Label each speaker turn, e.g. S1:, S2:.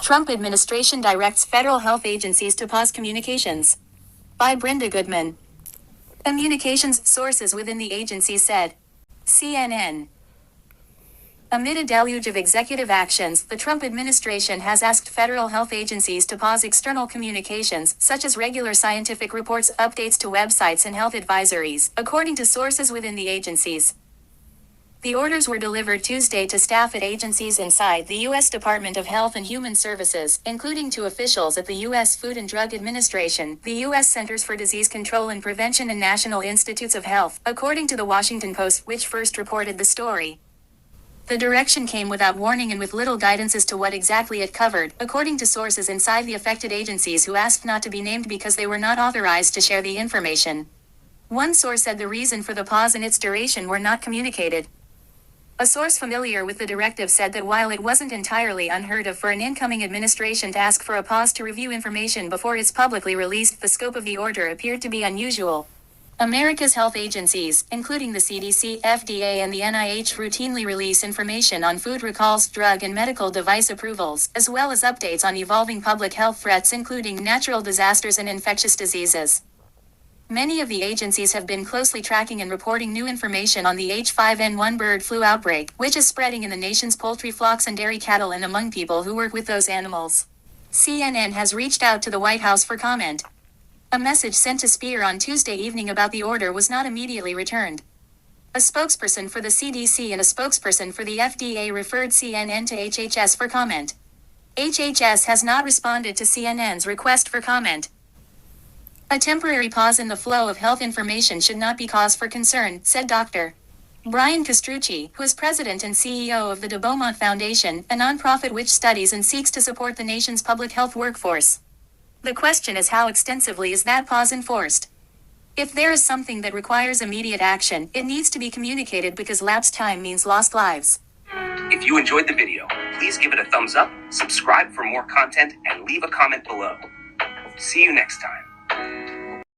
S1: Trump administration directs federal health agencies to pause communications. By Brenda Goodman. Communications sources within the agency said. CNN. Amid a deluge of executive actions, the Trump administration has asked federal health agencies to pause external communications, such as regular scientific reports, updates to websites, and health advisories, according to sources within the agencies. The orders were delivered Tuesday to staff at agencies inside the U.S. Department of Health and Human Services, including to officials at the U.S. Food and Drug Administration, the U.S. Centers for Disease Control and Prevention, and National Institutes of Health, according to the Washington Post, which first reported the story. The direction came without warning and with little guidance as to what exactly it covered, according to sources inside the affected agencies who asked not to be named because they were not authorized to share the information. One source said the reason for the pause and its duration were not communicated. A source familiar with the directive said that while it wasn't entirely unheard of for an incoming administration to ask for a pause to review information before it's publicly released, the scope of the order appeared to be unusual. America's health agencies, including the CDC, FDA, and the NIH, routinely release information on food recalls, drug and medical device approvals, as well as updates on evolving public health threats including natural disasters and infectious diseases. Many of the agencies have been closely tracking and reporting new information on the H5N1 bird flu outbreak, which is spreading in the nation's poultry flocks and dairy cattle and among people who work with those animals. CNN has reached out to the White House for comment. A message sent to Speer on Tuesday evening about the order was not immediately returned. A spokesperson for the CDC and a spokesperson for the FDA referred CNN to HHS for comment. HHS has not responded to CNN's request for comment. A temporary pause in the flow of health information should not be cause for concern, said Dr. Brian Castrucci, who is president and CEO of the De Beaumont Foundation, a nonprofit which studies and seeks to support the nation's public health workforce. The question is, how extensively is that pause enforced? If there is something that requires immediate action, it needs to be communicated because lapsed time means lost lives.
S2: If you enjoyed the video, please give it a thumbs up, subscribe for more content, and leave a comment below. See you next time.